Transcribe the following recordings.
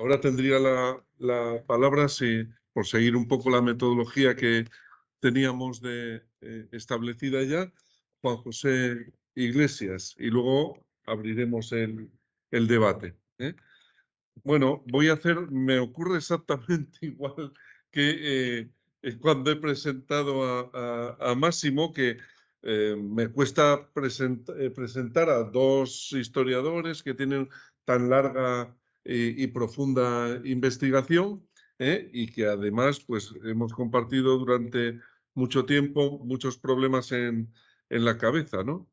ahora tendría la palabra, si, por seguir un poco la metodología que teníamos establecida ya, Juan José Iglesias, y luego abriremos el debate, ¿eh? Bueno, voy a hacer, me ocurre exactamente igual que cuando he presentado a Máximo, que me cuesta presentar a dos historiadores que tienen tan larga y profunda investigación, y que además pues, hemos compartido durante mucho tiempo muchos problemas en la cabeza, ¿no?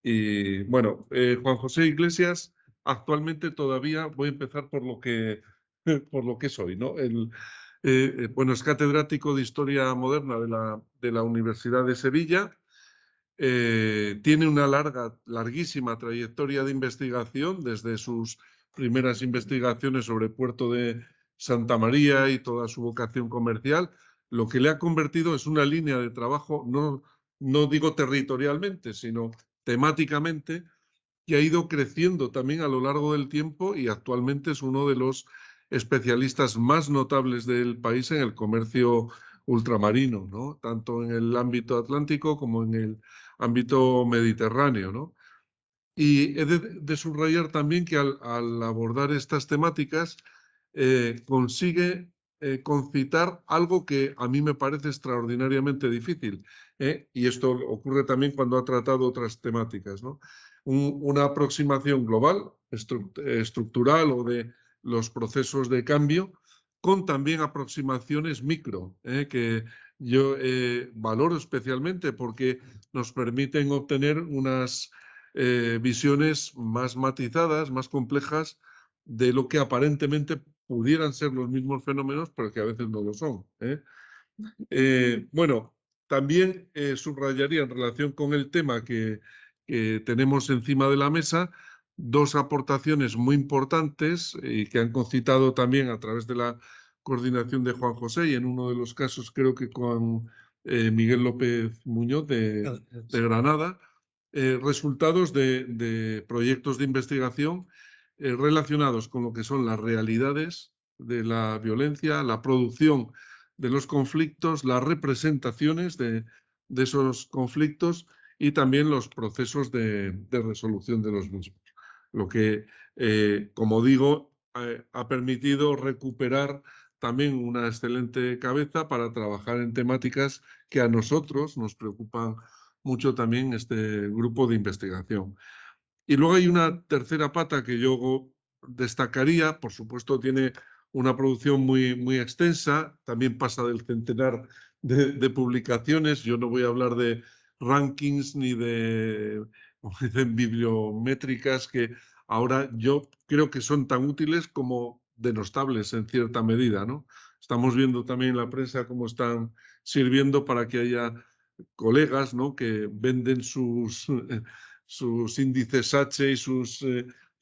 Y bueno, Juan José Iglesias, actualmente todavía voy a empezar por lo que soy, ¿no? Bueno, es catedrático de Historia Moderna de la Universidad de Sevilla. Tiene una larguísima trayectoria de investigación, desde sus primeras investigaciones sobre el puerto de Santa María y toda su vocación comercial, lo que le ha convertido es una línea de trabajo, no digo territorialmente, sino temáticamente, que ha ido creciendo también a lo largo del tiempo y actualmente es uno de los especialistas más notables del país en el comercio ultramarino, ¿no? Tanto en el ámbito atlántico como en el ámbito mediterráneo, ¿no? Y he de subrayar también que al abordar estas temáticas consigue concitar algo que a mí me parece extraordinariamente difícil, y esto ocurre también cuando ha tratado otras temáticas, ¿no? Una aproximación global, estructural o de los procesos de cambio, con también aproximaciones micro, que yo valoro especialmente porque nos permiten obtener unas visiones más matizadas, más complejas de lo que aparentemente pudieran ser los mismos fenómenos, pero que a veces no lo son, ¿eh? Bueno, también subrayaría en relación con el tema que tenemos encima de la mesa dos aportaciones muy importantes y que han concitado también a través de la coordinación de Juan José y en uno de los casos creo que con Miguel López Muñoz de Granada, resultados de proyectos de investigación relacionados con lo que son las realidades de la violencia, la producción de los conflictos, las representaciones de esos conflictos y también los procesos de resolución de los mismos. Lo que, como digo, ha permitido recuperar también una excelente cabeza para trabajar en temáticas que a nosotros nos preocupan mucho también este grupo de investigación. Y luego hay una tercera pata que yo destacaría, por supuesto tiene una producción muy extensa, también pasa del centenar de publicaciones, yo no voy a hablar de rankings ni de bibliométricas que ahora yo creo que son tan útiles como denostables en cierta medida, ¿no? Estamos viendo también en la prensa cómo están sirviendo para que haya colegas, ¿no?, que venden sus índices H y sus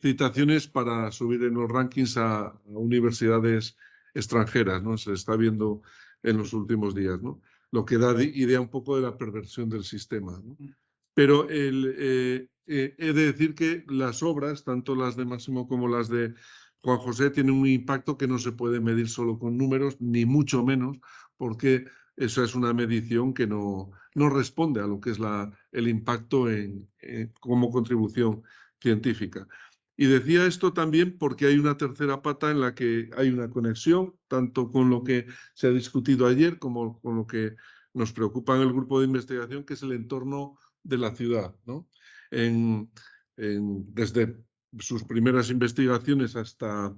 citaciones para subir en los rankings a universidades extranjeras, ¿no? Se está viendo en los últimos días, ¿no? Lo que da idea un poco de la perversión del sistema, ¿no? Pero he de decir que las obras, tanto las de Máximo como las de Juan José, tienen un impacto que no se puede medir solo con números, ni mucho menos, porque esa es una medición que no responde a lo que es el impacto como contribución científica. Y decía esto también porque hay una tercera pata en la que hay una conexión, tanto con lo que se ha discutido ayer como con lo que nos preocupa en el grupo de investigación, que es el entorno de la ciudad, ¿no? Desde sus primeras investigaciones hasta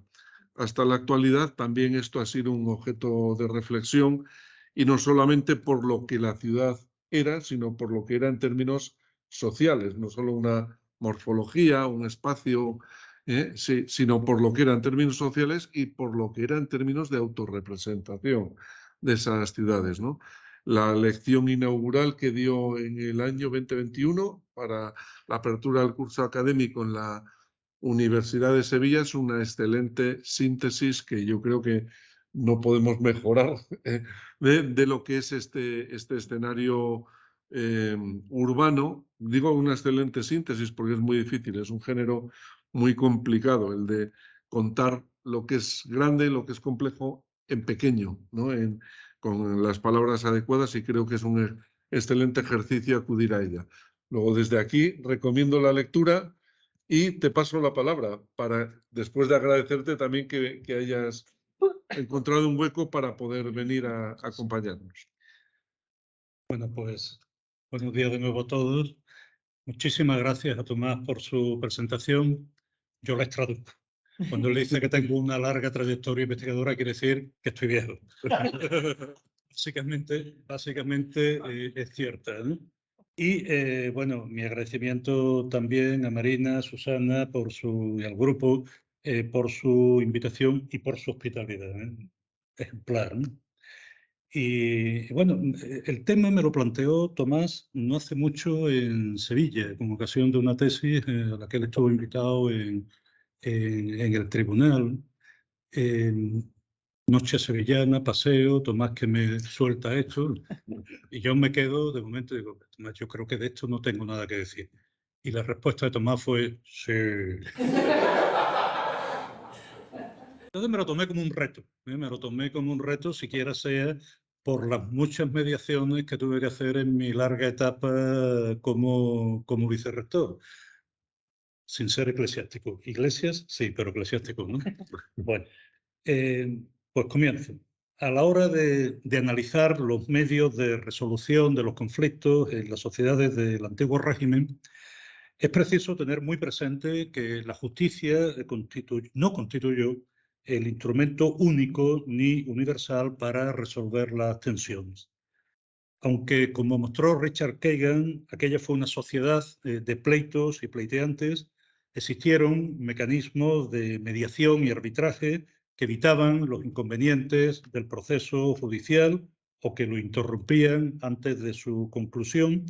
la actualidad, también esto ha sido un objeto de reflexión, y no solamente por lo que la ciudad era, sino por lo que era en términos sociales, no solo una morfología, un espacio, sino por lo que era en términos sociales y por lo que era en términos de autorrepresentación de esas ciudades, ¿no? La lección inaugural que dio en el año 2021 para la apertura del curso académico en la Universidad de Sevilla es una excelente síntesis que yo creo que no podemos mejorar de lo que es este escenario urbano. Digo una excelente síntesis porque es muy difícil, es un género muy complicado el de contar lo que es grande, lo que es complejo, en pequeño, ¿no? Con las palabras adecuadas, y creo que es un excelente ejercicio acudir a ella. Luego, desde aquí, recomiendo la lectura y te paso la palabra para, después de agradecerte también que hayas encontrado un hueco para poder venir a acompañarnos. Bueno, pues buenos días de nuevo a todos. Muchísimas gracias a Tomás por su presentación. Yo les traduzco. Cuando él dice que tengo una larga trayectoria investigadora, quiere decir que estoy viejo. Básicamente es cierta, ¿no? Y bueno, mi agradecimiento también a Marina, a Susana y al grupo por su invitación y por su hospitalidad, ejemplar, ¿no? Y bueno, el tema me lo planteó Tomás no hace mucho en Sevilla, con ocasión de una tesis a la que él estuvo invitado en el tribunal. Noche sevillana, paseo, Tomás que me suelta esto, y yo me quedo de momento y digo, Tomás, yo creo que de esto no tengo nada que decir. Y la respuesta de Tomás fue, sí. Entonces me lo tomé como un reto, me lo tomé como un reto, siquiera sea por las muchas mediaciones que tuve que hacer en mi larga etapa como vicerrector, sin ser eclesiástico. Iglesias, sí, pero eclesiástico, ¿no? Bueno, pues comienzo. A la hora de analizar los medios de resolución de los conflictos en las sociedades del antiguo régimen, es preciso tener muy presente que la justicia no constituyó el instrumento único ni universal para resolver las tensiones. Aunque, como mostró Richard Kagan, aquella fue una sociedad de pleitos y pleiteantes, existieron mecanismos de mediación y arbitraje que evitaban los inconvenientes del proceso judicial o que lo interrumpían antes de su conclusión,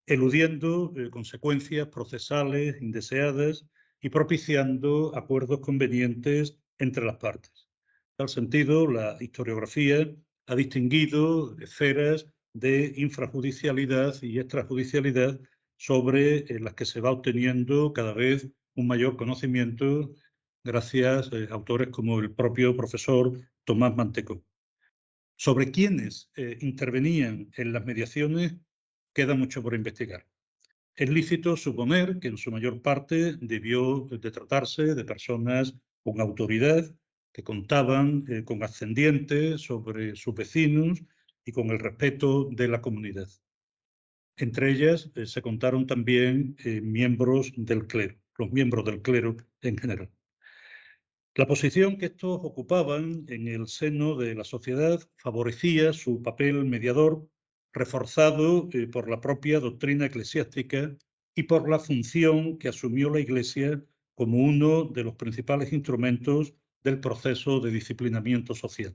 eludiendo consecuencias procesales indeseadas y propiciando acuerdos convenientes entre las partes. En tal sentido, la historiografía ha distinguido esferas de infrajudicialidad y extrajudicialidad sobre las que se va obteniendo cada vez un mayor conocimiento gracias a autores como el propio profesor Tomás Mantecó. Sobre quiénes intervenían en las mediaciones queda mucho por investigar. Es lícito suponer que en su mayor parte debió de tratarse de personas con autoridad que contaban con ascendientes sobre sus vecinos y con el respeto de la comunidad. Entre ellas se contaron también miembros del clero, los miembros del clero en general. La posición que estos ocupaban en el seno de la sociedad favorecía su papel mediador, reforzado por la propia doctrina eclesiástica y por la función que asumió la Iglesia como uno de los principales instrumentos del proceso de disciplinamiento social.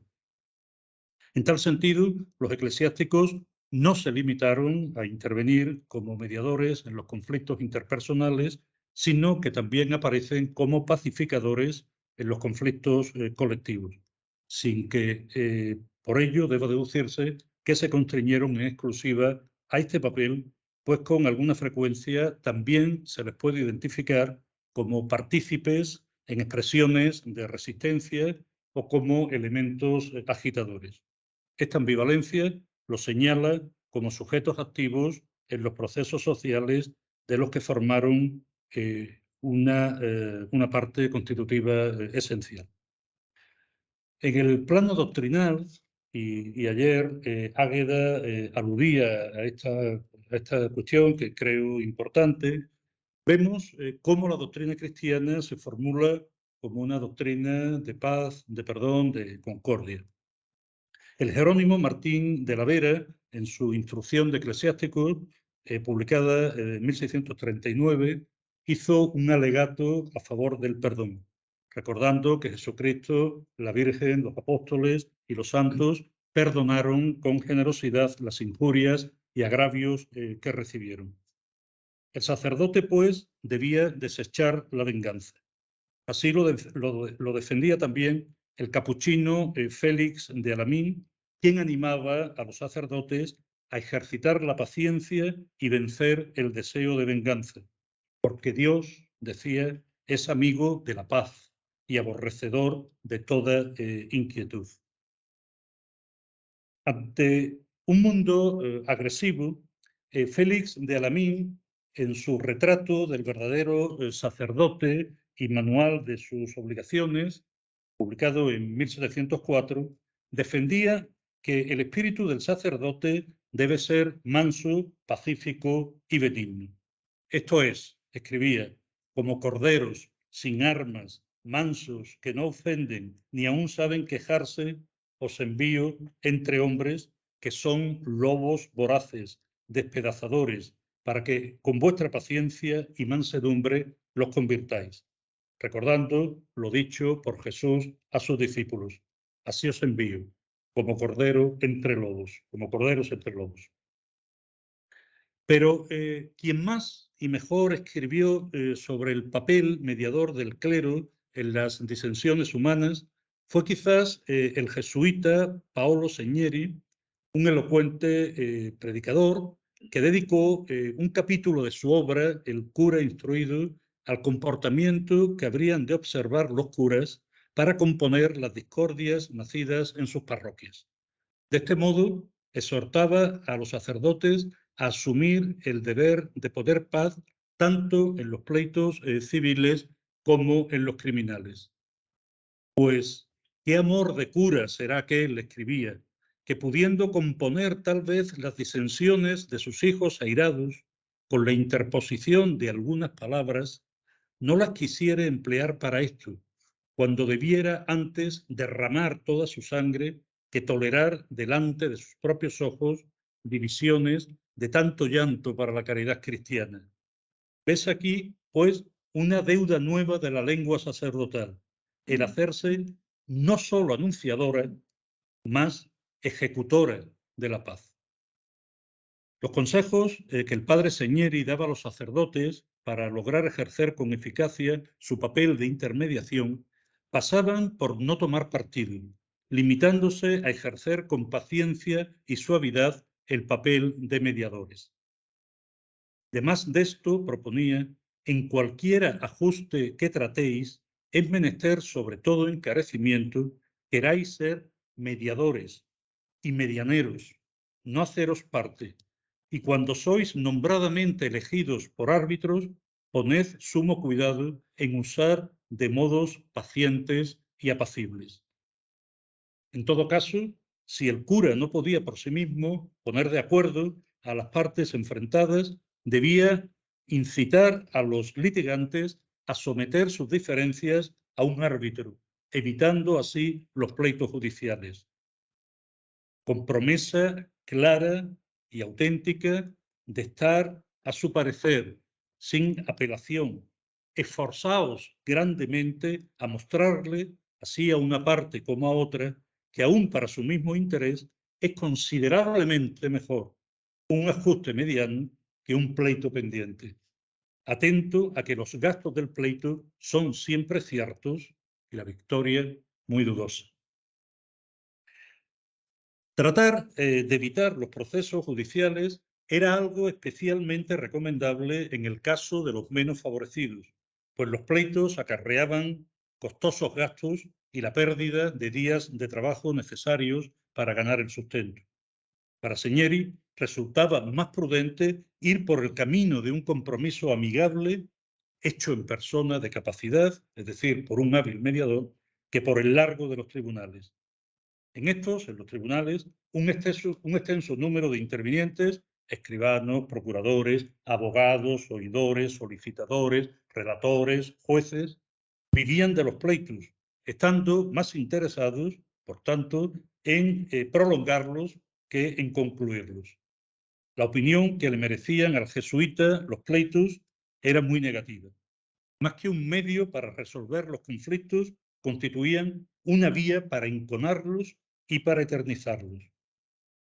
En tal sentido, los eclesiásticos no se limitaron a intervenir como mediadores en los conflictos interpersonales, sino que también aparecen como pacificadores en los conflictos colectivos, sin que por ello deba deducirse que se constriñeron en exclusiva a este papel, pues con alguna frecuencia también se les puede identificar como partícipes en expresiones de resistencia o como elementos agitadores. Esta ambivalencia los señala como sujetos activos en los procesos sociales de los que formaron una parte constitutiva esencial. En el plano doctrinal, y ayer Águeda aludía a esta cuestión que creo importante, vemos cómo la doctrina cristiana se formula como una doctrina de paz, de perdón, de concordia. El Jerónimo Martín de la Vera, en su Instrucción de Eclesiásticos, publicada en 1639, hizo un alegato a favor del perdón, recordando que Jesucristo, la Virgen, los apóstoles y los santos perdonaron con generosidad las injurias y agravios que recibieron. El sacerdote, pues, debía desechar la venganza. Así lo defendía también el capuchino Félix de Alamín, quien animaba a los sacerdotes a ejercitar la paciencia y vencer el deseo de venganza, porque Dios, decía, es amigo de la paz y aborrecedor de toda inquietud. Ante un mundo agresivo, Félix de Alamín, en su retrato del verdadero sacerdote y manual de sus obligaciones, publicado en 1704, defendía que el espíritu del sacerdote debe ser manso, pacífico y benigno. Esto es, escribía, como corderos, sin armas, mansos, que no ofenden, ni aun saben quejarse, os envío entre hombres que son lobos voraces, despedazadores, para que con vuestra paciencia y mansedumbre los convirtáis, recordando lo dicho por Jesús a sus discípulos. Así os envío, como cordero entre lobos, como corderos entre lobos. Pero quien más y mejor escribió sobre el papel mediador del clero en las disensiones humanas fue quizás el jesuita Paolo Segneri, un elocuente predicador que dedicó un capítulo de su obra, El cura instruido, al comportamiento que habrían de observar los curas para componer las discordias nacidas en sus parroquias. De este modo, exhortaba a los sacerdotes a asumir el deber de poner paz tanto en los pleitos civiles como en los criminales. Pues, ¿qué amor de cura será aquel, le escribía, que pudiendo componer tal vez las disensiones de sus hijos airados con la interposición de algunas palabras, no las quisiera emplear para esto, cuando debiera antes derramar toda su sangre que tolerar delante de sus propios ojos divisiones de tanto llanto para la caridad cristiana? Ves aquí, pues, una deuda nueva de la lengua sacerdotal, el hacerse no solo anunciadora, más ejecutora de la paz. Los consejos que el padre Segneri daba a los sacerdotes para lograr ejercer con eficacia su papel de intermediación pasaban por no tomar partido, limitándose a ejercer con paciencia y suavidad el papel de mediadores. Además de esto, proponía, en cualquiera ajuste que tratéis, es menester, sobre todo encarecimiento, queráis ser mediadores y medianeros, no haceros parte, y cuando sois nombradamente elegidos por árbitros, poned sumo cuidado en usar de modos pacientes y apacibles. En todo caso, si el cura no podía por sí mismo poner de acuerdo a las partes enfrentadas, debía incitar a los litigantes a someter sus diferencias a un árbitro, evitando así los pleitos judiciales. Con promesa clara y auténtica de estar a su parecer, sin apelación. Esforzaos grandemente a mostrarle, así a una parte como a otra, que aún para su mismo interés es considerablemente mejor un ajuste mediano que un pleito pendiente. Atento a que los gastos del pleito son siempre ciertos y la victoria muy dudosa. Tratar de evitar los procesos judiciales era algo especialmente recomendable en el caso de los menos favorecidos, pues los pleitos acarreaban costosos gastos y la pérdida de días de trabajo necesarios para ganar el sustento. Para Segneri resultaba más prudente ir por el camino de un compromiso amigable, hecho en persona de capacidad, es decir, por un hábil mediador, que por el largo de los tribunales. En los tribunales, un extenso número de intervinientes, escribanos, procuradores, abogados, oidores, solicitadores, relatores, jueces, vivían de los pleitos, estando más interesados, por tanto, en prolongarlos que en concluirlos. La opinión que le merecían al jesuita los pleitos era muy negativa. Más que un medio para resolver los conflictos, constituían una vía para enconarlos y para eternizarlos.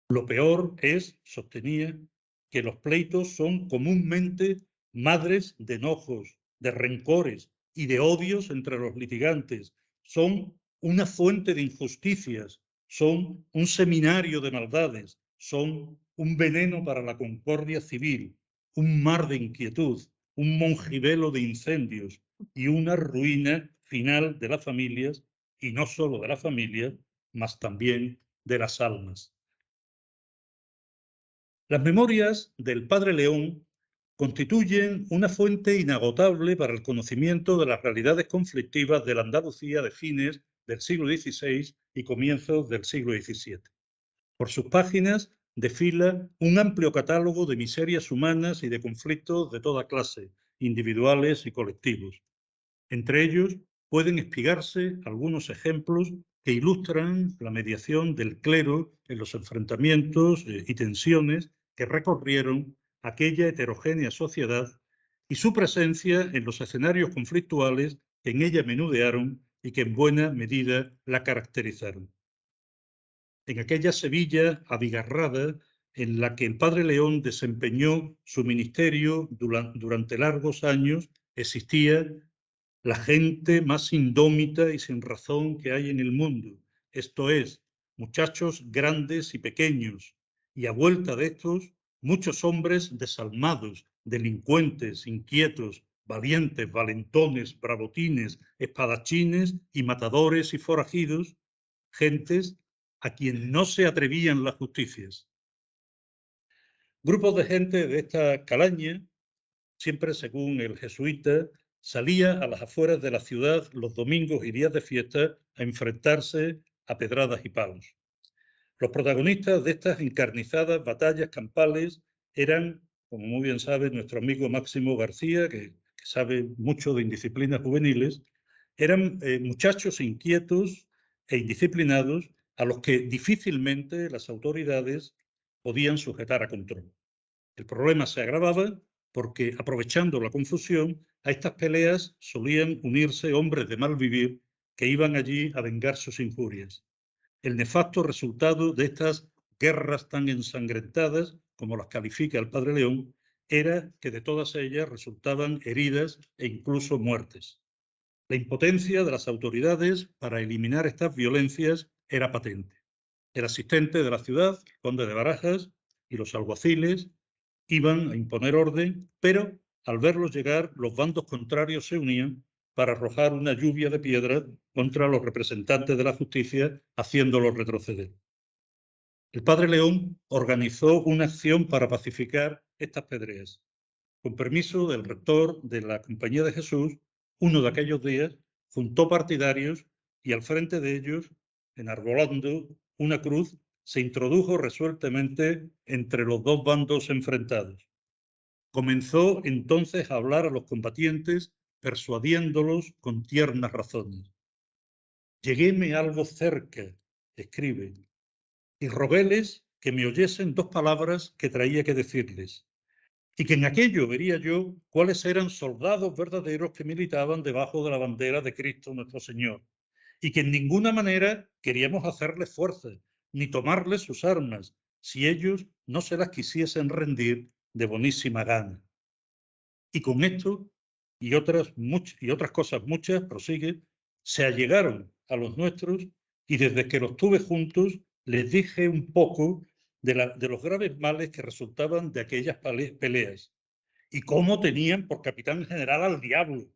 Lo peor es, sostenía, que los pleitos son comúnmente madres de enojos, de rencores y de odios entre los litigantes. Son una fuente de injusticias, son un seminario de maldades, son un veneno para la concordia civil, un mar de inquietud, un mongibelo de incendios y una ruina final de las familias, y no solo de las familias, mas también de las almas. Las memorias del Padre León constituyen una fuente inagotable para el conocimiento de las realidades conflictivas de la Andalucía de fines del siglo XVI y comienzos del siglo XVII. Por sus páginas desfila un amplio catálogo de miserias humanas y de conflictos de toda clase, individuales y colectivos. Entre ellos pueden espigarse algunos ejemplos que ilustran la mediación del clero en los enfrentamientos y tensiones que recorrieron aquella heterogénea sociedad y su presencia en los escenarios conflictuales que en ella menudearon y que en buena medida la caracterizaron. En aquella Sevilla abigarrada en la que el Padre León desempeñó su ministerio durante largos años, existía la gente más indómita y sin razón que hay en el mundo, esto es, muchachos grandes y pequeños, y a vuelta de estos, muchos hombres desalmados, delincuentes, inquietos, valientes, valentones, bravotines, espadachines y matadores y forajidos, gentes a quien no se atrevían las justicias. Grupos de gente de esta calaña, siempre según el jesuita, salía a las afueras de la ciudad los domingos y días de fiesta a enfrentarse a pedradas y palos. Los protagonistas de estas encarnizadas batallas campales eran, como muy bien sabe nuestro amigo Máximo García, que sabe mucho de indisciplinas juveniles, eran muchachos inquietos e indisciplinados a los que difícilmente las autoridades podían sujetar a control. El problema se agravaba porque, aprovechando la confusión, a estas peleas solían unirse hombres de mal vivir que iban allí a vengar sus injurias. El nefasto resultado de estas guerras tan ensangrentadas, como las califica el Padre León, era que de todas ellas resultaban heridas e incluso muertes. La impotencia de las autoridades para eliminar estas violencias era patente. El asistente de la ciudad, el conde de Barajas, y los alguaciles iban a imponer orden, pero al verlos llegar, los bandos contrarios se unían para arrojar una lluvia de piedras contra los representantes de la justicia, haciéndolos retroceder. El Padre León organizó una acción para pacificar estas pedreas. Con permiso del rector de la Compañía de Jesús, uno de aquellos días juntó partidarios y al frente de ellos, enarbolando una cruz, se introdujo resueltamente entre los dos bandos enfrentados. Comenzó entonces a hablar a los combatientes, persuadiéndolos con tiernas razones. Lleguéme algo cerca, escribe, y roguéles que me oyesen dos palabras que traía que decirles, y que en aquello vería yo cuáles eran soldados verdaderos que militaban debajo de la bandera de Cristo nuestro Señor, y que en ninguna manera queríamos hacerles fuerza, ni tomarles sus armas, si ellos no se las quisiesen rendir de bonísima gana. Y con esto y otras cosas muchas, prosigue, se allegaron a los nuestros y desde que los tuve juntos les dije un poco de los graves males que resultaban de aquellas peleas y cómo tenían por capitán general al diablo,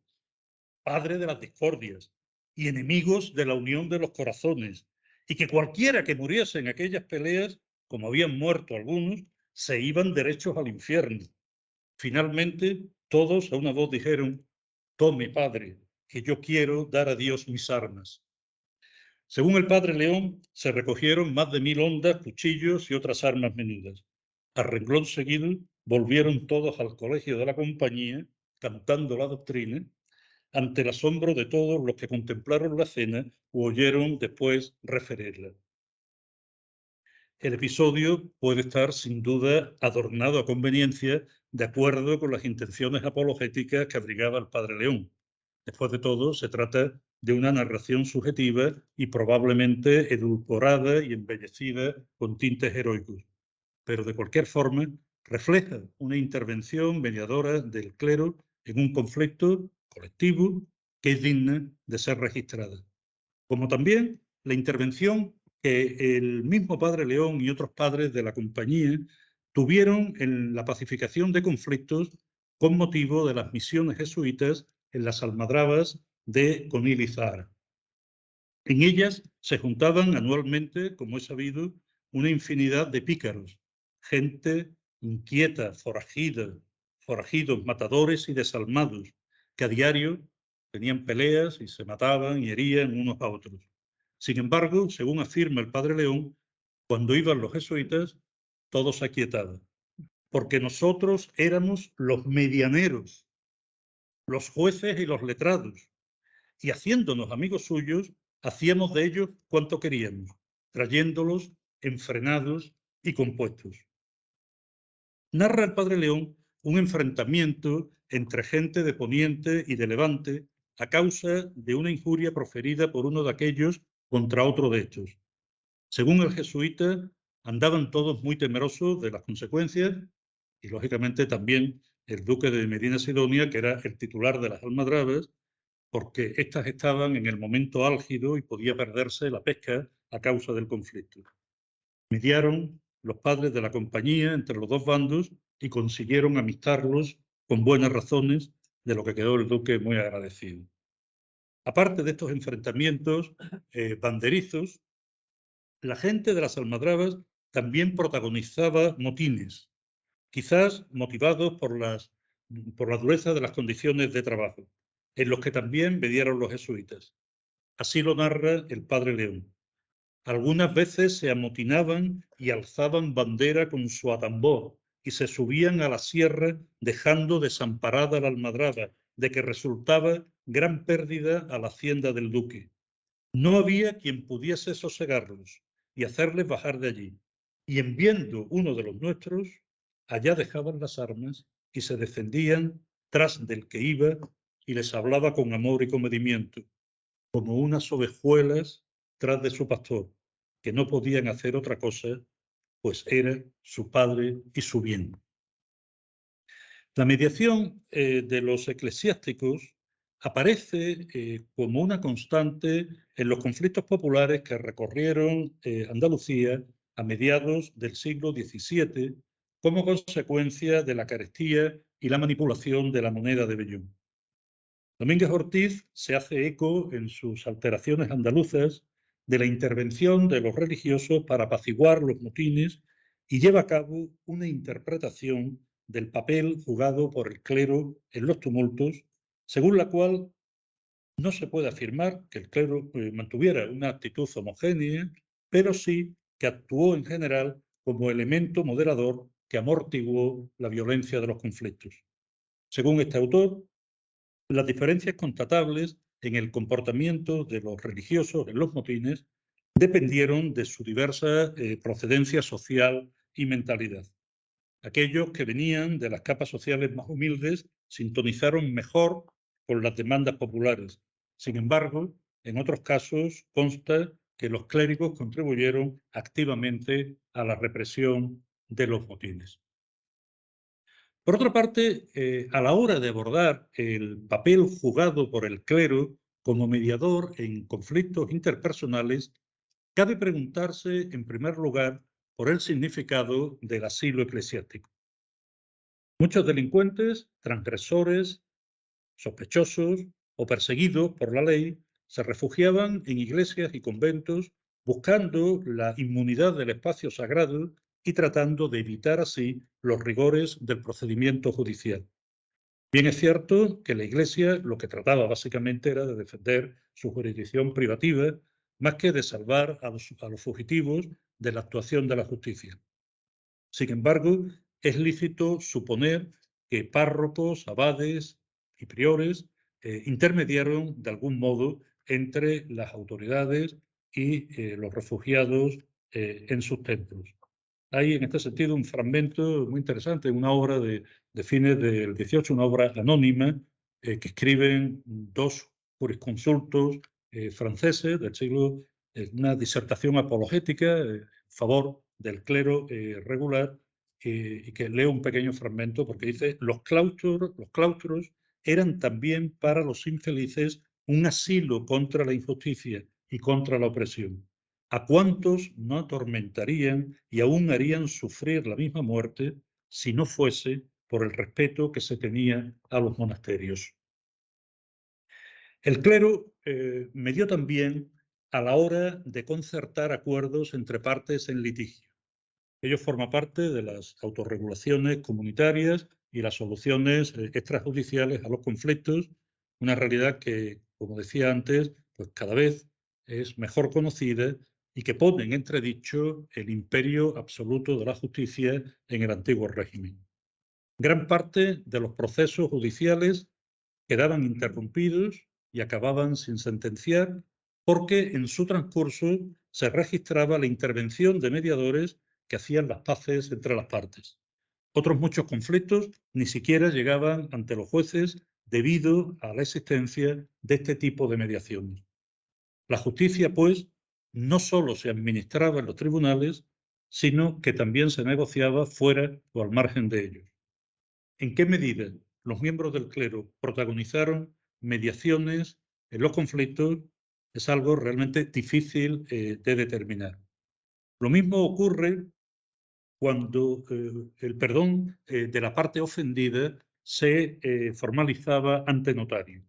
padre de las discordias y enemigos de la unión de los corazones, y que cualquiera que muriese en aquellas peleas, como habían muerto algunos, se iban derechos al infierno. Finalmente, todos a una voz dijeron: tome, padre, que yo quiero dar a Dios mis armas. Según el Padre León, se recogieron más de 1000 hondas, cuchillos y otras armas menudas. A renglón seguido, volvieron todos al colegio de la compañía, cantando la doctrina, ante el asombro de todos los que contemplaron la escena u oyeron después referirla. El episodio puede estar, sin duda, adornado a conveniencia de acuerdo con las intenciones apologéticas que abrigaba el Padre León. Después de todo, se trata de una narración subjetiva y probablemente edulcorada y embellecida con tintes heroicos. Pero, de cualquier forma, refleja una intervención mediadora del clero en un conflicto colectivo que es digna de ser registrada. Como también la intervención que el mismo Padre León y otros padres de la compañía tuvieron en la pacificación de conflictos con motivo de las misiones jesuitas en las almadrabas de Conil y Zahara. En ellas se juntaban anualmente, como es sabido, una infinidad de pícaros, gente inquieta, forajidos, matadores y desalmados, que a diario tenían peleas y se mataban y herían unos a otros. Sin embargo, según afirma el padre León, cuando iban los jesuitas, todo se aquietaba, porque nosotros éramos los medianeros, los jueces y los letrados, y haciéndonos amigos suyos, hacíamos de ellos cuanto queríamos, trayéndolos enfrenados y compuestos. Narra el padre León un enfrentamiento entre gente de Poniente y de Levante a causa de una injuria proferida por uno de aquellos contra otro de estos. Según el jesuita, andaban todos muy temerosos de las consecuencias y, lógicamente, también el duque de Medina Sidonia, que era el titular de las almadrabas, porque éstas estaban en el momento álgido y podía perderse la pesca a causa del conflicto. Mediaron los padres de la compañía entre los dos bandos y consiguieron amistarlos con buenas razones, de lo que quedó el duque muy agradecido. Aparte de estos enfrentamientos banderizos, la gente de las almadrabas también protagonizaba motines, quizás motivados por la dureza de las condiciones de trabajo, en los que también mediaron los jesuitas. Así lo narra el padre León. Algunas veces se amotinaban y alzaban bandera con su atambor y se subían a la sierra dejando desamparada la almadraba, de que resultaba gran pérdida a la hacienda del duque. No había quien pudiese sosegarlos y hacerles bajar de allí. Y en viendo uno de los nuestros, allá dejaban las armas y se defendían tras del que iba y les hablaba con amor y comedimiento, como unas ovejuelas tras de su pastor, que no podían hacer otra cosa, pues era su padre y su bien. La mediación de los eclesiásticos aparece como una constante en los conflictos populares que recorrieron Andalucía a mediados del siglo XVII como consecuencia de la carestía y la manipulación de la moneda de vellón. Domínguez Ortiz se hace eco en sus alteraciones andaluzas de la intervención de los religiosos para apaciguar los motines y lleva a cabo una interpretación del papel jugado por el clero en los tumultos, según la cual no se puede afirmar que el clero mantuviera una actitud homogénea, pero sí que actuó en general como elemento moderador que amortiguó la violencia de los conflictos. Según este autor, las diferencias constatables en el comportamiento de los religiosos en los motines dependieron de su diversa procedencia social y mentalidad. Aquellos que venían de las capas sociales más humildes sintonizaron mejor con las demandas populares. Sin embargo, en otros casos consta que los clérigos contribuyeron activamente a la represión de los motines. Por otra parte, a la hora de abordar el papel jugado por el clero como mediador en conflictos interpersonales, cabe preguntarse, en primer lugar, por el significado del asilo eclesiástico. Muchos delincuentes, transgresores, sospechosos o perseguidos por la ley se refugiaban en iglesias y conventos buscando la inmunidad del espacio sagrado y tratando de evitar así los rigores del procedimiento judicial. Bien es cierto que la Iglesia lo que trataba básicamente era de defender su jurisdicción privativa más que de salvar a los fugitivos de la actuación de la justicia. Sin embargo, es lícito suponer que párrocos, abades y priores intermediaron de algún modo entre las autoridades y los refugiados en sus templos. Hay en este sentido un fragmento muy interesante, una obra de fines del XVIII, una obra anónima que escriben dos jurisconsultos franceses del siglo, una disertación apologética en favor del clero regular, y que leo un pequeño fragmento porque dice: los claustros eran también para los infelices un asilo contra la injusticia y contra la opresión. ¿A cuántos no atormentarían y aún harían sufrir la misma muerte si no fuese por el respeto que se tenía a los monasterios? El clero medió también a la hora de concertar acuerdos entre partes en litigio. Ello forma parte de las autorregulaciones comunitarias y las soluciones extrajudiciales a los conflictos, una realidad que, como decía antes, pues cada vez es mejor conocida y que pone en entredicho el imperio absoluto de la justicia en el antiguo régimen. Gran parte de los procesos judiciales quedaban interrumpidos y acababan sin sentenciar porque en su transcurso se registraba la intervención de mediadores que hacían las paces entre las partes. Otros muchos conflictos ni siquiera llegaban ante los jueces debido a la existencia de este tipo de mediaciones. La justicia, pues, no solo se administraba en los tribunales, sino que también se negociaba fuera o al margen de ellos. ¿En qué medida los miembros del clero protagonizaron mediaciones en los conflictos? Es algo realmente difícil de determinar. Lo mismo ocurre cuando el perdón de la parte ofendida se formalizaba ante notario.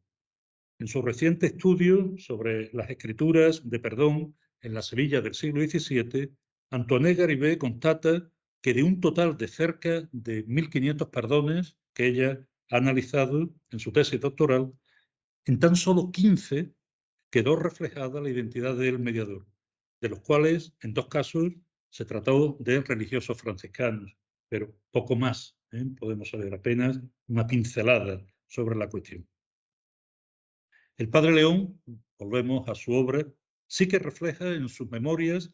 En su reciente estudio sobre las escrituras de perdón en la Sevilla del siglo XVII, Antoinette Garibay constata que de un total de cerca de 1.500 perdones que ella ha analizado en su tesis doctoral, en tan solo 15 quedó reflejada la identidad del mediador, de los cuales en 2 casos se trató de religiosos franciscanos, pero poco más. Podemos saber apenas una pincelada sobre la cuestión. El padre León, volvemos a su obra, sí que refleja en sus memorias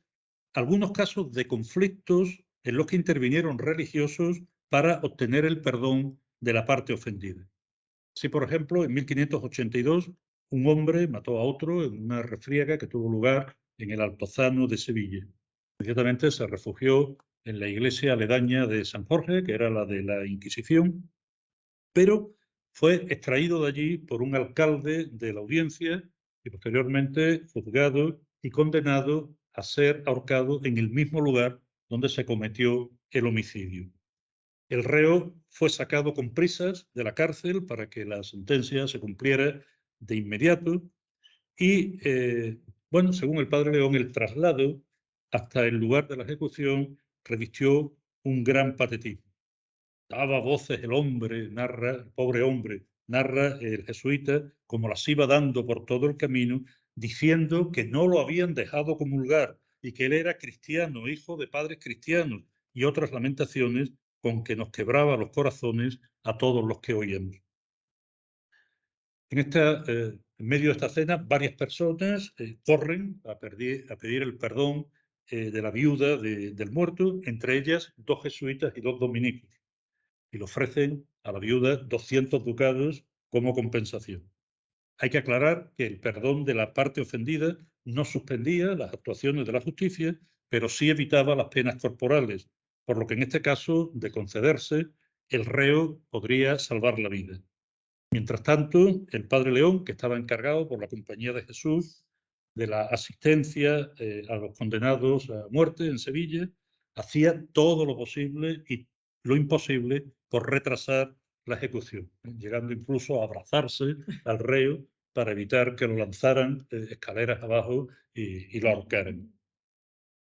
algunos casos de conflictos en los que intervinieron religiosos para obtener el perdón de la parte ofendida. Si, por ejemplo, en 1582 un hombre mató a otro en una refriega que tuvo lugar en el Altozano de Sevilla. Inmediatamente se refugió en la iglesia aledaña de San Jorge, que era la de la Inquisición, pero fue extraído de allí por un alcalde de la audiencia y posteriormente juzgado y condenado a ser ahorcado en el mismo lugar donde se cometió el homicidio. El reo fue sacado con prisas de la cárcel para que la sentencia se cumpliera de inmediato y, bueno, según el padre León, el traslado hasta el lugar de la ejecución revistió un gran patetismo. Daba voces el hombre, narra, el pobre hombre, narra el jesuita, como las iba dando por todo el camino, diciendo que no lo habían dejado comulgar y que él era cristiano, hijo de padres cristianos, y otras lamentaciones con que nos quebraba los corazones a todos los que oíamos. En medio de esta escena, varias personas corren a pedir el perdón de la viuda del muerto, entre ellas 2 jesuitas y 2 dominicos, y le ofrecen a la viuda 200 ducados como compensación. Hay que aclarar que el perdón de la parte ofendida no suspendía las actuaciones de la justicia, pero sí evitaba las penas corporales, por lo que en este caso, de concederse, el reo podría salvar la vida. Mientras tanto, el padre León, que estaba encargado por la Compañía de Jesús de la asistencia a los condenados a muerte en Sevilla, hacía todo lo posible y lo imposible por retrasar la ejecución, llegando incluso a abrazarse al reo para evitar que lo lanzaran escaleras abajo y lo ahorcaran.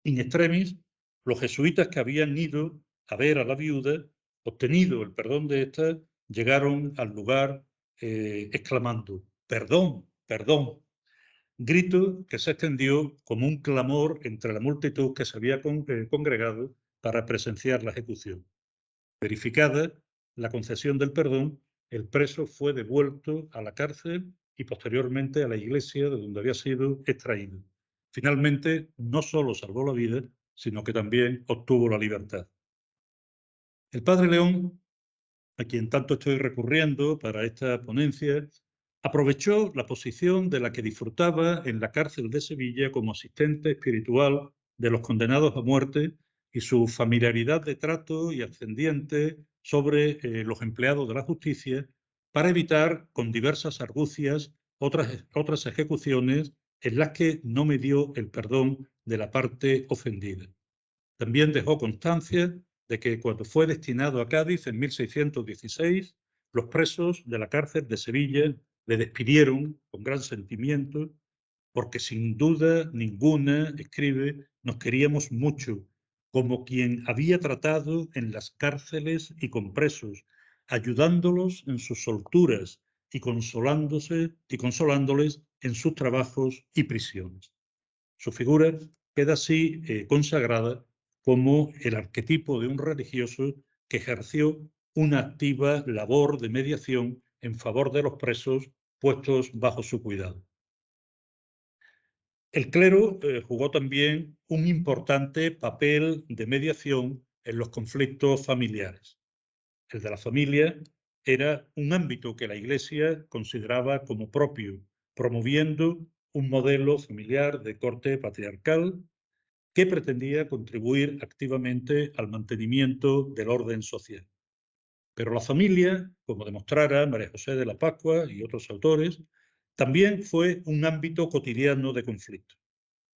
In extremis, los jesuitas que habían ido a ver a la viuda, obtenido el perdón de esta, llegaron al lugar exclamando: «Perdón, perdón», grito que se extendió como un clamor entre la multitud que se había congregado para presenciar la ejecución. Verificada la concesión del perdón, el preso fue devuelto a la cárcel y posteriormente a la iglesia de donde había sido extraído. Finalmente, no solo salvó la vida, sino que también obtuvo la libertad. El padre León, a quien tanto estoy recurriendo para esta ponencia, aprovechó la posición de la que disfrutaba en la cárcel de Sevilla como asistente espiritual de los condenados a muerte y su familiaridad de trato y ascendiente sobre los empleados de la justicia para evitar con diversas argucias otras ejecuciones en las que no me dio el perdón de la parte ofendida. También dejó constancia de que cuando fue destinado a Cádiz en 1616, los presos de la cárcel de Sevilla le despidieron con gran sentimiento, porque sin duda ninguna, escribe, nos queríamos mucho, como quien había tratado en las cárceles y con presos, ayudándolos en sus solturas y consolándoles en sus trabajos y prisiones. Su figura queda así consagrada como el arquetipo de un religioso que ejerció una activa labor de mediación en favor de los presos puestos bajo su cuidado. El clero jugó también un importante papel de mediación en los conflictos familiares. El de la familia era un ámbito que la Iglesia consideraba como propio, promoviendo un modelo familiar de corte patriarcal que pretendía contribuir activamente al mantenimiento del orden social. Pero la familia, como demostrara María José de la Pascua y otros autores, también fue un ámbito cotidiano de conflicto.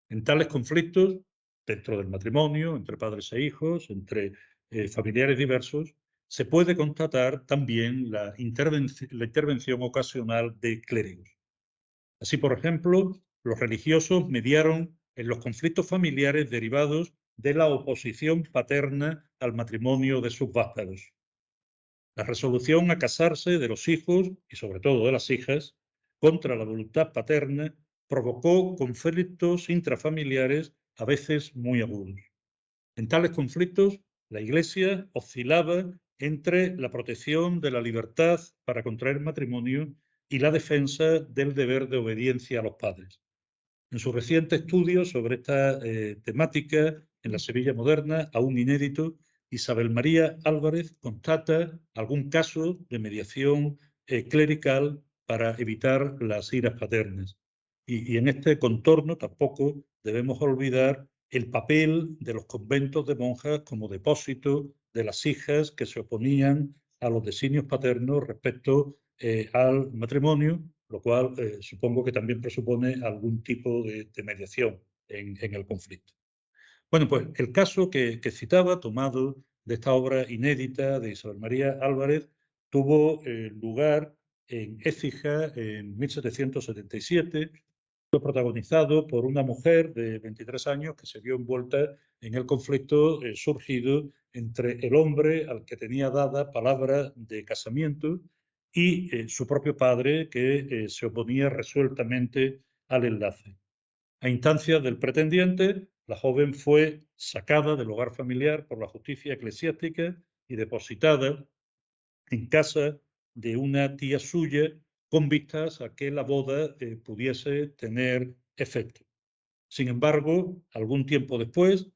En tales conflictos, dentro del matrimonio, entre padres e hijos, entre familiares diversos, se puede constatar también la intervención ocasional de clérigos. Así, por ejemplo, los religiosos mediaron en los conflictos familiares derivados de la oposición paterna al matrimonio de sus vástagos. La resolución a casarse de los hijos, y sobre todo de las hijas, contra la voluntad paterna, provocó conflictos intrafamiliares a veces muy agudos. En tales conflictos, la Iglesia oscilaba entre la protección de la libertad para contraer matrimonio y la defensa del deber de obediencia a los padres. En su reciente estudio sobre esta temática en la Sevilla moderna, aún inédito, Isabel María Álvarez constata algún caso de mediación clerical para evitar las iras paternas. Y en este contorno tampoco debemos olvidar el papel de los conventos de monjas como depósito de las hijas que se oponían a los designios paternos respecto al matrimonio, lo cual supongo que también presupone algún tipo de mediación en el conflicto. Bueno, pues el caso que citaba, tomado de esta obra inédita de Isabel María Álvarez, tuvo lugar en Écija en 1777. Fue protagonizado por una mujer de 23 años que se vio envuelta en el conflicto surgido entre el hombre al que tenía dada palabra de casamiento y su propio padre, que se oponía resueltamente al enlace. A instancias del pretendiente, la joven fue sacada del hogar familiar por la justicia eclesiástica y depositada en casa de una tía suya con vistas a que la boda pudiese tener efecto. Sin embargo, algún tiempo después,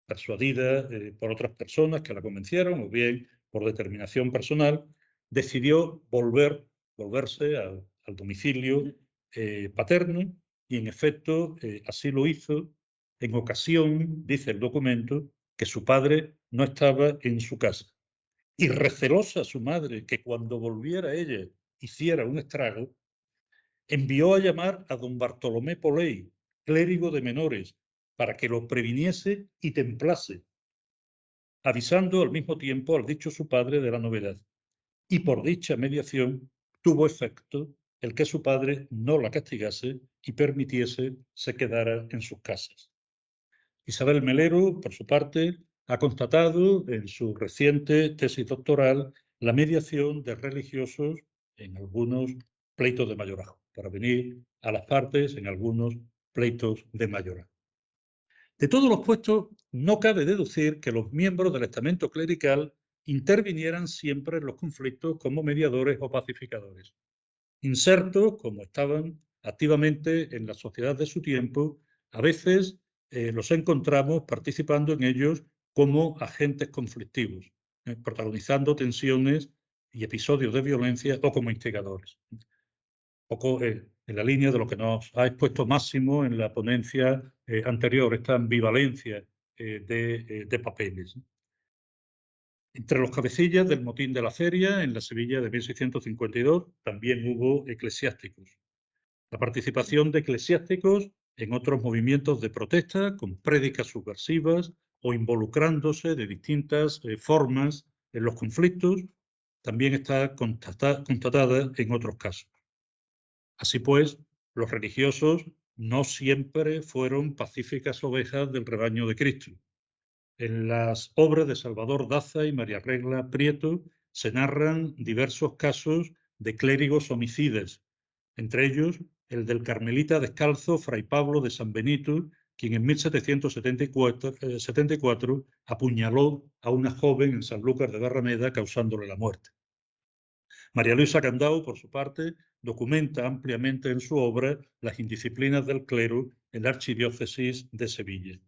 persuadida por otras personas que la convencieron o bien por determinación personal, decidió volverse al domicilio paterno y en efecto así lo hizo en ocasión, dice el documento, que su padre no estaba en su casa. Y recelosa su madre que cuando volviera ella hiciera un estrago, envió a llamar a don Bartolomé Poley, clérigo de menores, para que lo previniese y templase, avisando al mismo tiempo al dicho su padre de la novedad. Y por dicha mediación tuvo efecto el que su padre no la castigase y permitiese se quedara en sus casas. Isabel Melero, por su parte, ha constatado en su reciente tesis doctoral la mediación de religiosos en algunos pleitos de mayorazgo, para venir a las partes en algunos pleitos de mayorazgo. De todos los puestos, no cabe deducir que los miembros del estamento clerical intervinieran siempre en los conflictos como mediadores o pacificadores. Insertos, como estaban activamente en la sociedad de su tiempo, a veces los encontramos participando en ellos como agentes conflictivos, protagonizando tensiones y episodios de violencia o como instigadores. Un poco en la línea de lo que nos ha expuesto Máximo en la ponencia anterior, esta ambivalencia de papeles. Entre los cabecillas del motín de la Feria, en la Sevilla de 1652, también hubo eclesiásticos. La participación de eclesiásticos en otros movimientos de protesta, con prédicas subversivas o involucrándose de distintas formas en los conflictos, también está constatada en otros casos. Así pues, los religiosos no siempre fueron pacíficas ovejas del rebaño de Cristo. En las obras de Salvador Daza y María Regla Prieto se narran diversos casos de clérigos homicidas, entre ellos el del carmelita descalzo Fray Pablo de San Benito, quien en 1774 apuñaló a una joven en Sanlúcar de Barrameda, causándole la muerte. María Luisa Candau, por su parte, documenta ampliamente en su obra las indisciplinas del clero en la archidiócesis de Sevilla.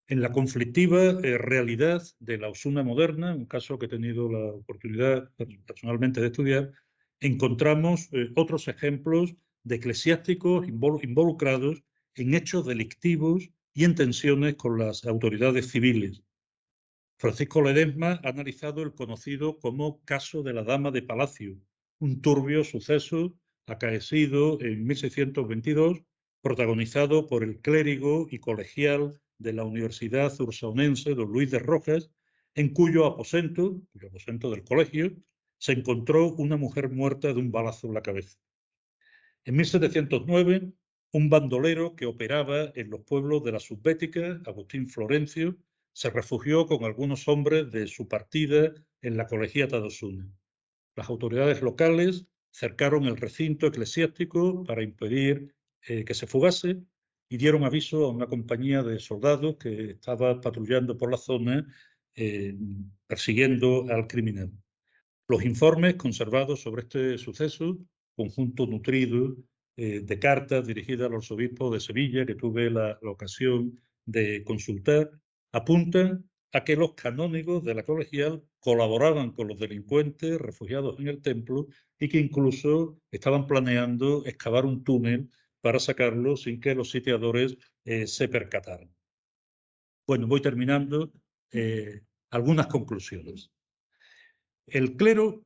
En la conflictiva realidad de la Osuna moderna, un caso que he tenido la oportunidad personalmente de estudiar, encontramos otros ejemplos de eclesiásticos involucrados en hechos delictivos y en tensiones con las autoridades civiles. Francisco Ledesma ha analizado el conocido como caso de la Dama de Palacio, un turbio suceso acaecido en 1622, protagonizado por el clérigo y colegial de la Universidad Ursaonense, don Luis de Rojas, en cuyo aposento del colegio, se encontró una mujer muerta de un balazo en la cabeza. En 1709, un bandolero que operaba en los pueblos de la Subbética, Agustín Florencio, se refugió con algunos hombres de su partida en la colegiata de Osuna. Las autoridades locales cercaron el recinto eclesiástico para impedir que se fugase y dieron aviso a una compañía de soldados que estaba patrullando por la zona persiguiendo al criminal. Los informes conservados sobre este suceso, conjunto nutrido de cartas dirigidas a los obispos de Sevilla, que tuve la ocasión de consultar, apuntan a que los canónigos de la colegial colaboraban con los delincuentes refugiados en el templo y que incluso estaban planeando excavar un túnel para sacarlos sin que los sitiadores se percataran. Bueno, voy terminando. Algunas conclusiones. El clero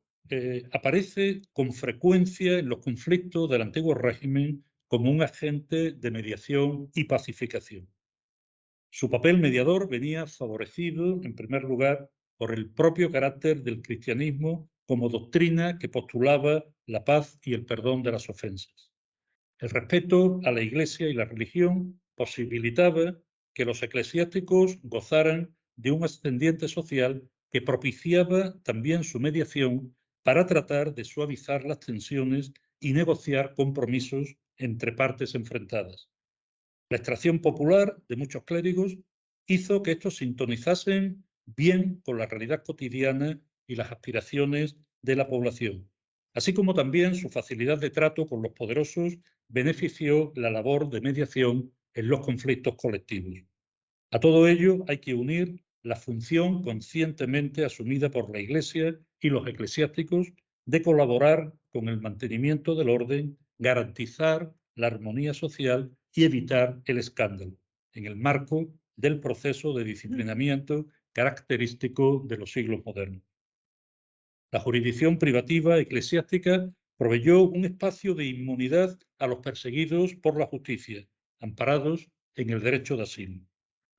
aparece con frecuencia en los conflictos del antiguo régimen como un agente de mediación y pacificación. Su papel mediador venía favorecido, en primer lugar, por el propio carácter del cristianismo como doctrina que postulaba la paz y el perdón de las ofensas. El respeto a la Iglesia y la religión posibilitaba que los eclesiásticos gozaran de un ascendiente social que propiciaba también su mediación para tratar de suavizar las tensiones y negociar compromisos entre partes enfrentadas. La extracción popular de muchos clérigos hizo que estos sintonizasen bien con la realidad cotidiana y las aspiraciones de la población, así como también su facilidad de trato con los poderosos benefició la labor de mediación en los conflictos colectivos. A todo ello hay que unir la función conscientemente asumida por la Iglesia y los eclesiásticos de colaborar con el mantenimiento del orden, garantizar la armonía social y evitar el escándalo, en el marco del proceso de disciplinamiento característico de los siglos modernos. La jurisdicción privativa eclesiástica proveyó un espacio de inmunidad a los perseguidos por la justicia, amparados en el derecho de asilo.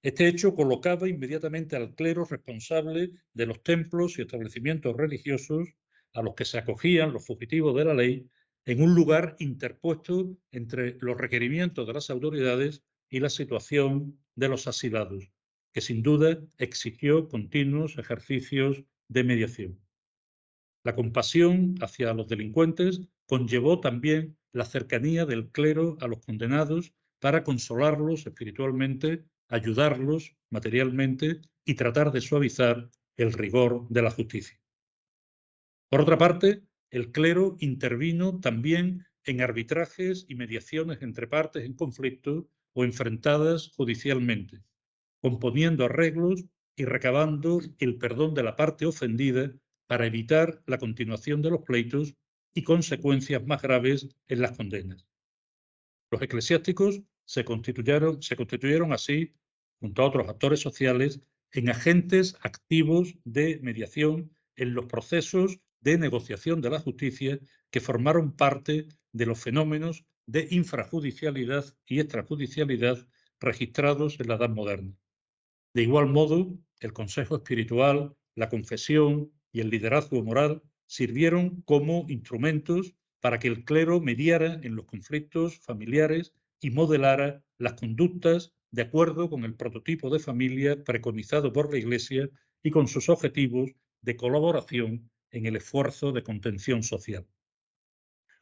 Este hecho colocaba inmediatamente al clero responsable de los templos y establecimientos religiosos a los que se acogían los fugitivos de la ley en un lugar interpuesto entre los requerimientos de las autoridades y la situación de los asilados, que sin duda exigió continuos ejercicios de mediación. La compasión hacia los delincuentes conllevó también la cercanía del clero a los condenados para consolarlos espiritualmente, ayudarlos materialmente y tratar de suavizar el rigor de la justicia. Por otra parte, el clero intervino también en arbitrajes y mediaciones entre partes en conflicto o enfrentadas judicialmente, componiendo arreglos y recabando el perdón de la parte ofendida para evitar la continuación de los pleitos y consecuencias más graves en las condenas. Los eclesiásticos se constituyeron así, junto a otros actores sociales, en agentes activos de mediación en los procesos de negociación de la justicia que formaron parte de los fenómenos de infrajudicialidad y extrajudicialidad registrados en la Edad Moderna. De igual modo, el consejo espiritual, la confesión y el liderazgo moral sirvieron como instrumentos para que el clero mediara en los conflictos familiares y modelara las conductas de acuerdo con el prototipo de familia preconizado por la Iglesia y con sus objetivos de colaboración en el esfuerzo de contención social.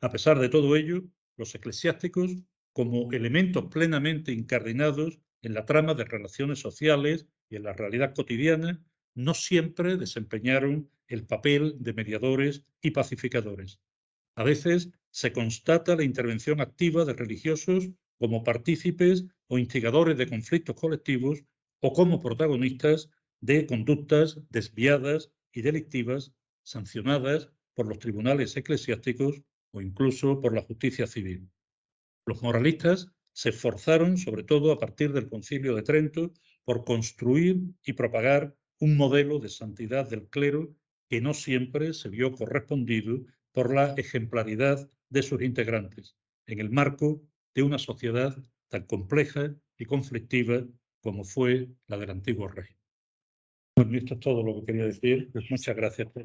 A pesar de todo ello, los eclesiásticos, como elementos plenamente incardinados en la trama de relaciones sociales y en la realidad cotidiana, no siempre desempeñaron el papel de mediadores y pacificadores. A veces se constata la intervención activa de religiosos como partícipes o instigadores de conflictos colectivos o como protagonistas de conductas desviadas y delictivas sancionadas por los tribunales eclesiásticos o incluso por la justicia civil. Los moralistas se esforzaron, sobre todo a partir del Concilio de Trento, por construir y propagar un modelo de santidad del clero que no siempre se vio correspondido por la ejemplaridad de sus integrantes, en el marco de una sociedad tan compleja y conflictiva como fue la del antiguo régimen. Bueno, esto es todo lo que quería decir. Muchas gracias por